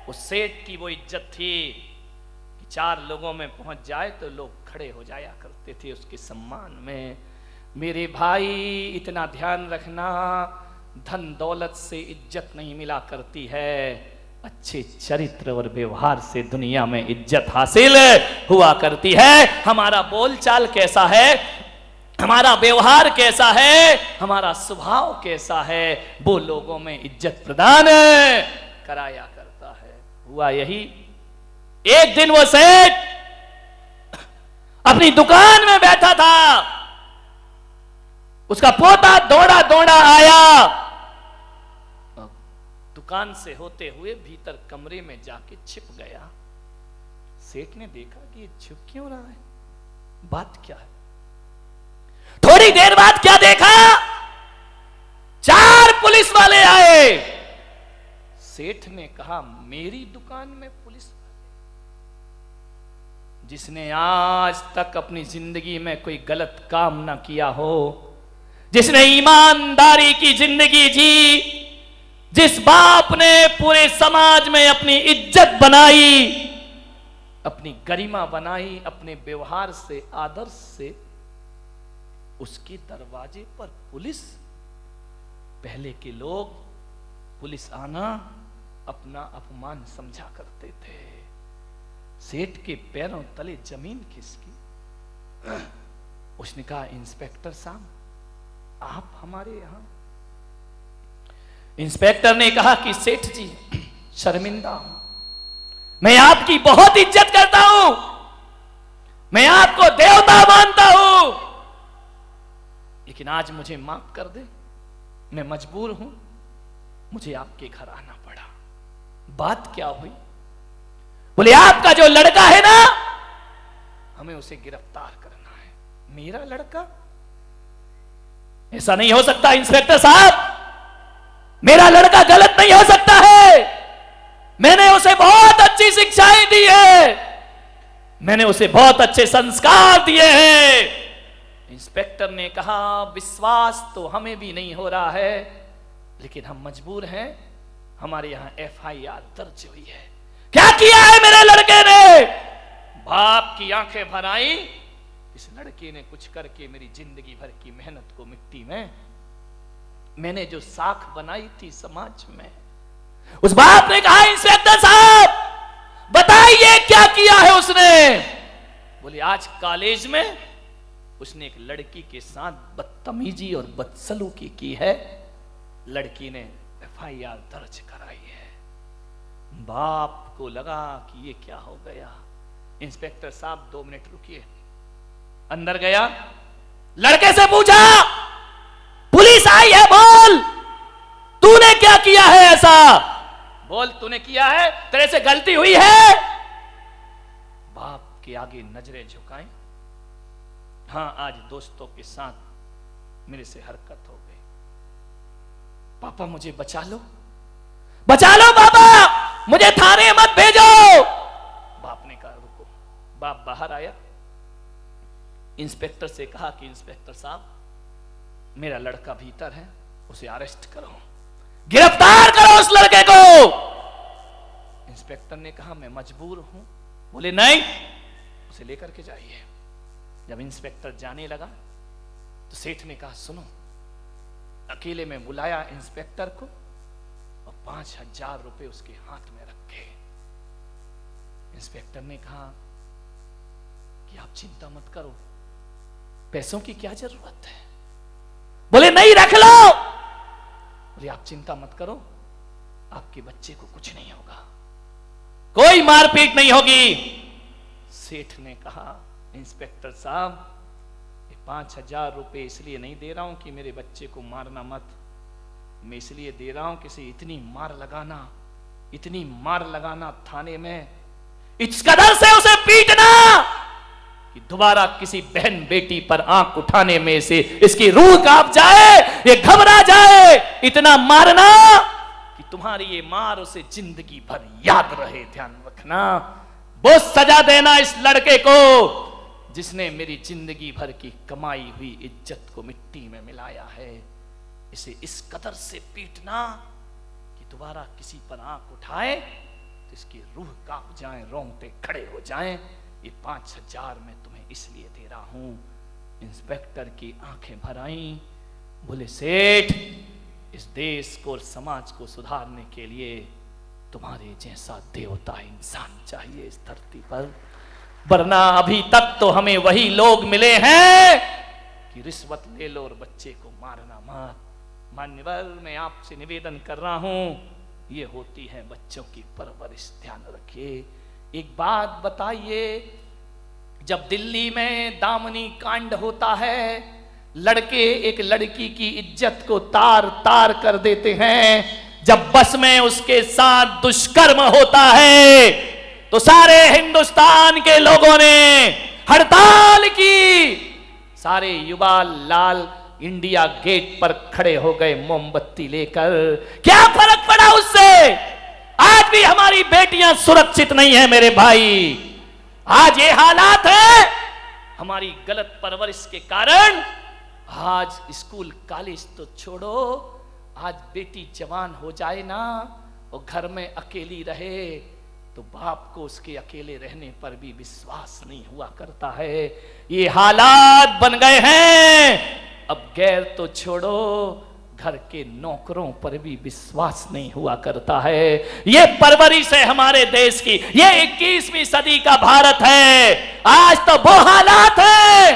उस सेठ की वो इज्जत थी कि 4 लोगों में पहुंच जाए तो लोग खड़े हो जाया करते थे उसके सम्मान में। मेरे भाई इतना ध्यान रखना, धन दौलत से इज्जत नहीं मिला करती है, अच्छे चरित्र और व्यवहार से दुनिया में इज्जत हासिल हुआ करती है। हमारा बोलचाल कैसा है, हमारा व्यवहार कैसा है, हमारा स्वभाव कैसा है, वो लोगों में इज्जत प्रदान कराया करता है। हुआ यही, एक दिन वो सेठ अपनी दुकान में बैठा था, उसका पोता दौड़ा दौड़ा आया, दुकान से होते हुए भीतर कमरे में जाके छिप गया। सेठ ने देखा कि ये छिप क्यों रहा है, बात क्या है। थोड़ी देर बाद क्या देखा, 4 पुलिस वाले आए। सेठ ने कहा, मेरी दुकान में पुलिस वाले, जिसने आज तक अपनी जिंदगी में कोई गलत काम ना किया हो, जिसने ईमानदारी की जिंदगी जी, जिस बाप ने पूरे समाज में अपनी इज्जत बनाई, अपनी गरिमा बनाई, अपने व्यवहार से, आदर्श से, उसके दरवाजे पर पुलिस। पहले के लोग पुलिस आना अपना अपमान समझा करते थे। सेठ के पैरों तले जमीन खिसकी। उसने कहा, इंस्पेक्टर साहब आप हमारे यहां। इंस्पेक्टर ने कहा कि सेठ जी शर्मिंदा हूं, मैं आपकी बहुत इज्जत करता हूं, मैं आपको देवता मानता हूं, लेकिन आज मुझे माफ कर दे, मैं मजबूर हूं, मुझे आपके घर आना पड़ा। बात क्या हुई? बोले, आपका जो लड़का है ना, हमें उसे गिरफ्तार करना है। मेरा लड़का? ऐसा नहीं हो सकता इंस्पेक्टर साहब, मेरा लड़का गलत नहीं हो सकता है, मैंने उसे बहुत अच्छी शिक्षाएं दी है, मैंने उसे बहुत अच्छे संस्कार दिए हैं। इंस्पेक्टर ने कहा, विश्वास तो हमें भी नहीं हो रहा है, लेकिन हम मजबूर हैं, हमारे यहां FIR दर्ज हुई है। क्या किया है मेरे लड़के ने? बाप की आंखें भर आई, इस लड़के ने कुछ करके मेरी जिंदगी भर की मेहनत को मिट्टी में, मैंने जो साख बनाई थी समाज में। उस बाप ने कहा, इंस्पेक्टर साहब बताइए क्या किया है उसने? बोले, आज कॉलेज में उसने एक लड़की के साथ बदतमीजी और बदसलूकी की है, लड़की ने FIR दर्ज कराई है। बाप को लगा कि ये क्या हो गया। इंस्पेक्टर साहब 2 मिनट रुकिए। अंदर गया, लड़के से पूछा, पुलिस आई है, बोल तूने क्या किया है ऐसा? बोल, तूने किया है, तेरे से गलती हुई है? बाप के आगे नजरें झुकाएं। हां, आज दोस्तों के साथ मेरे से हरकत हो गई, पापा मुझे बचा लो, बचा लो पापा, मुझे थाने मत भेजो। बाप ने कहा, रुको। बाप बाहर आया, इंस्पेक्टर से कहा कि इंस्पेक्टर साहब मेरा लड़का भीतर है, उसे अरेस्ट करो, गिरफ्तार करो उस लड़के को। इंस्पेक्टर ने कहा, मैं मजबूर हूं। बोले, नहीं, उसे लेकर के जाइए। जब इंस्पेक्टर जाने लगा तो सेठ ने कहा, सुनो, अकेले में बुलाया इंस्पेक्टर को और 5000 रुपए उसके हाथ में रखे। इंस्पेक्टर ने कहा कि आप चिंता मत करो, पैसों की क्या जरूरत है? बोले, नहीं, रख लो। बोले, आप चिंता मत करो, आपके बच्चे को कुछ नहीं होगा, कोई मारपीट नहीं होगी। सेठ ने कहा, इंस्पेक्टर साहब ये 5000 रुपए इसलिए नहीं दे रहा हूं कि मेरे बच्चे को मारना मत, मैं इसलिए दे रहा हूं कि इसे इतनी मार लगाना थाने में, इस कदर से उसे पीटना कि दोबारा किसी बहन बेटी पर आंख उठाने में से इसकी रूह कांप जाए, ये घबरा जाए, इतना मारना कि तुम्हारी ये मार उसे जिंदगी भर याद रहे। ध्यान रखना, वो सजा देना इस लड़के को जिसने मेरी जिंदगी भर की कमाई हुई इज्जत को मिट्टी में मिलाया है। इसे इस कदर से पीटना कि दोबारा किसी पर आंख उठाए तो इसकी रूह कांप जाए, रोंगटे खड़े हो जाएं। ये 5,000 मैं तुम्हें इसलिए दे रहा हूं। इंस्पेक्टर की आंखें भर आईं, बोले सेठ, इस देश को और समाज को सुधारने के लिए तुम्हारे जैसा देवता इंसान चाहिए इस धरती पर, वरना अभी तक तो हमें वही लोग मिले हैं कि रिश्वत ले लो और बच्चे को मारना मत। मान्यवर, मैं आपसे निवेदन कर रहा हूं, ये होती है बच्चों की परवरिश, ध्यान रखिए। एक बात बताइए, जब दिल्ली में दामनी कांड होता है, लड़के एक लड़की की इज्जत को तार तार कर देते हैं, जब बस में उसके साथ दुष्कर्म होता है तो सारे हिंदुस्तान के लोगों ने हड़ताल की, सारे युवा लाल इंडिया गेट पर खड़े हो गए मोमबत्ती लेकर। क्या फर्क पड़ा उससे? आज भी हमारी बेटियां सुरक्षित नहीं है मेरे भाई। आज ये हालात है हमारी गलत परवरिश के कारण। आज स्कूल कॉलेज तो छोड़ो, आज बेटी जवान हो जाए ना और घर में अकेली रहे तो बाप को उसके अकेले रहने पर भी विश्वास नहीं हुआ करता है। ये हालात बन गए हैं। अब गैर तो छोड़ो, घर के नौकरों पर भी विश्वास नहीं हुआ करता है। ये परवरिश है हमारे देश की। ये 21वीं सदी का भारत है। आज तो वो हालात है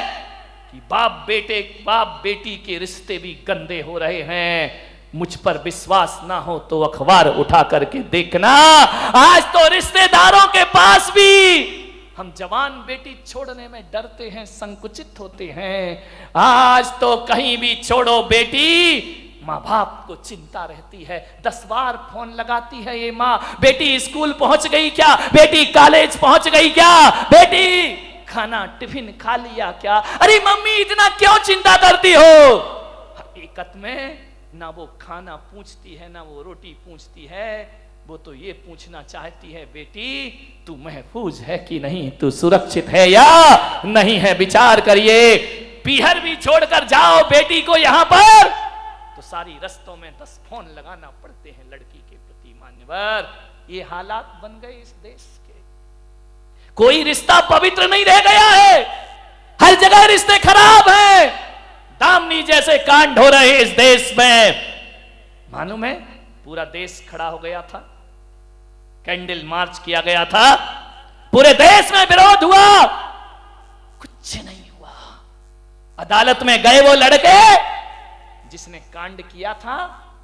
कि बाप बेटी के रिश्ते भी गंदे हो रहे हैं। मुझ पर विश्वास ना हो तो अखबार उठा करके देखना, आज तो रिश्तेदारों के पास भी हम जवान बेटी छोड़ने में डरते हैं, संकुचित होते हैं। आज तो कहीं भी छोड़ो बेटी, माँ बाप को चिंता रहती है। 10 बार फोन लगाती है ये माँ, बेटी स्कूल पहुंच गई क्या, बेटी कॉलेज पहुंच गई क्या, बेटी खाना टिफिन खा लिया क्या। अरे मम्मी इतना क्यों चिंता करती हो? हकीकत में ना वो खाना पूछती है ना वो रोटी पूछती है, वो तो ये पूछना चाहती है बेटी तू महफूज है कि नहीं, तू सुरक्षित है या नहीं है, विचार करिए। पीहर भी छोड़कर जाओ बेटी को यहां पर तो सारी रस्तों में 10 फोन लगाना पड़ते हैं लड़की के प्रति। मान्यवर, ये हालात बन गए इस देश के। कोई रिश्ता पवित्र नहीं रह गया है, हर जगह रिश्ते खराब हैं। दामनी जैसे कांड हो रहे इस देश में, मालूम है पूरा देश खड़ा हो गया था, कैंडल मार्च किया गया था, पूरे देश में विरोध हुआ, कुछ नहीं हुआ। अदालत में गए वो लड़के जिसने कांड किया था,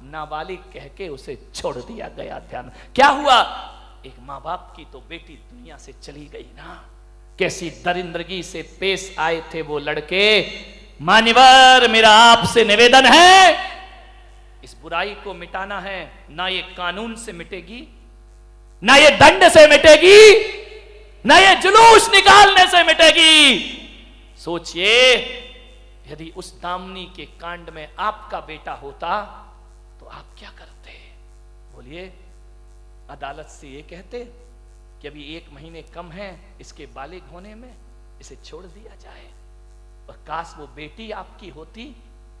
नाबालिग कह के उसे छोड़ दिया गया। ध्यान, क्या हुआ? एक माँ बाप की तो बेटी दुनिया से चली गई ना। कैसी दरिंदगी से पेश आए थे वो लड़के। मान्यवर, मेरा आपसे निवेदन है, इस बुराई को मिटाना है। ना ये कानून से मिटेगी, ना ये दंड से मिटेगी, ना ये जुलूस निकालने से मिटेगी। सोचिए, यदि उस दामनी के कांड में आपका बेटा होता तो आप क्या करते? बोलिए। अदालत से ये कहते कि अभी 1 महीने कम है इसके बालिग होने में, इसे छोड़ दिया जाए। और काश वो बेटी आपकी होती,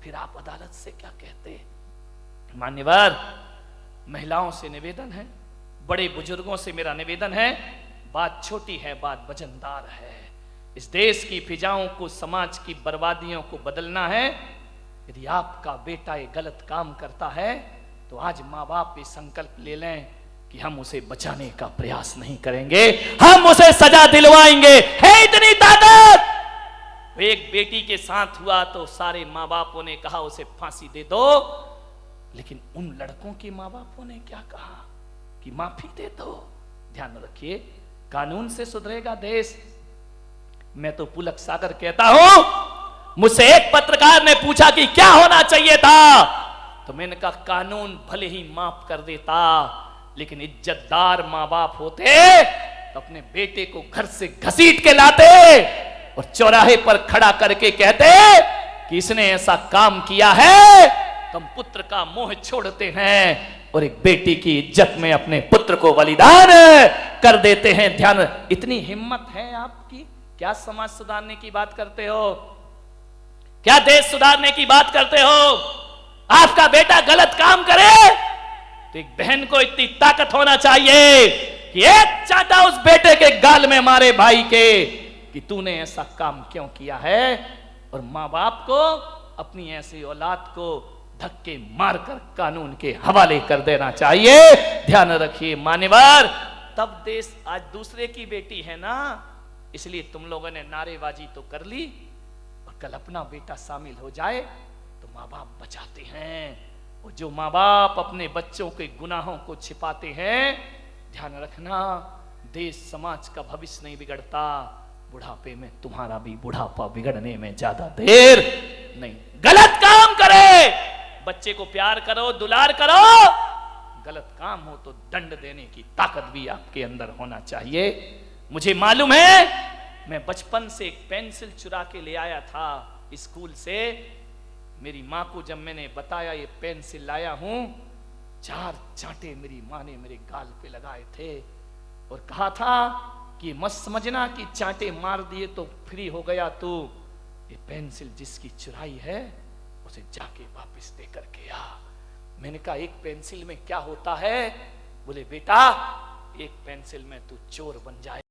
फिर आप अदालत से क्या कहते? मान्यवर, महिलाओं से निवेदन है, बड़े बुजुर्गों से मेरा निवेदन है, बात छोटी है, बात वजनदार है। इस देश की फिजाओं को, समाज की बर्बादियों को बदलना है। यदि आपका बेटा ये गलत काम करता है तो आज माँ बाप ये संकल्प ले लें कि हम उसे बचाने का प्रयास नहीं करेंगे, हम उसे सजा दिलवाएंगे। है इतनी ताकत। एक बेटी के साथ हुआ तो सारे माँ बापों ने कहा उसे फांसी दे दो, लेकिन उन लड़कों के माँ बापों ने क्या कहा कि माफी दे दो। ध्यान रखिए, कानून से सुधरेगा देश। मैं तो पुलक सागर कहता हूं, मुझसे एक पत्रकार ने पूछा कि क्या होना चाहिए था, तो मैंने कहा कानून भले ही माफ कर देता, लेकिन इज्जतदार माँ बाप होते तो अपने बेटे को घर से घसीट के लाते और चौराहे पर खड़ा करके कहते कि इसने ऐसा काम किया है, तो हम पुत्र का मोह छोड़ते हैं और एक बेटी की इज्जत में अपने पुत्र को बलिदान कर देते हैं। ध्यान, इतनी हिम्मत है आपकी? क्या समाज सुधारने की बात करते हो? क्या देश सुधारने की बात करते हो? आपका बेटा गलत काम करे तो एक बहन को इतनी ताकत होना चाहिए कि एक चांटा उस बेटे के गाल में मारे भाई के कि तूने ऐसा काम क्यों किया है। और मां बाप को अपनी ऐसी औलाद को धक्के मारकर कानून के हवाले कर देना चाहिए। ध्यान रखिए मान्यवर, तब देश आज दूसरे की बेटी है ना, इसलिए तुम लोगों ने नारेबाजी तो कर ली, और कल अपना बेटा शामिल हो जाए तो माँ बाप बचाते हैं। और जो माँ बाप अपने बच्चों के गुनाहों को छिपाते हैं, ध्यान रखना, देश समाज का भविष्य नहीं बिगड़ता, बुढ़ापे में तुम्हारा भी बुढ़ापा बिगड़ने में ज्यादा देर नहीं। गलत काम करे, बच्चे को प्यार करो, दुलार करो, गलत काम हो तो दंड देने की ताकत भी आपके अंदर होना चाहिए। मुझे मालूम है, मैं बचपन से एक पेंसिल चुरा के ले आया था स्कूल से। मेरी माँ को जब मैंने बताया ये पेंसिल लाया हूं, 4 चांटे मेरी माँ ने मेरे गाल पे लगाए थे और कहा था कि मत समझना कि चांटे मार दिए तो फ्री हो गया तू, ये पेंसिल जिसकी चुराई है उसे जाके वापस दे करके आ। मैंने कहा एक पेंसिल में क्या होता है? बोले बेटा एक पेंसिल में तू चोर बन जाए।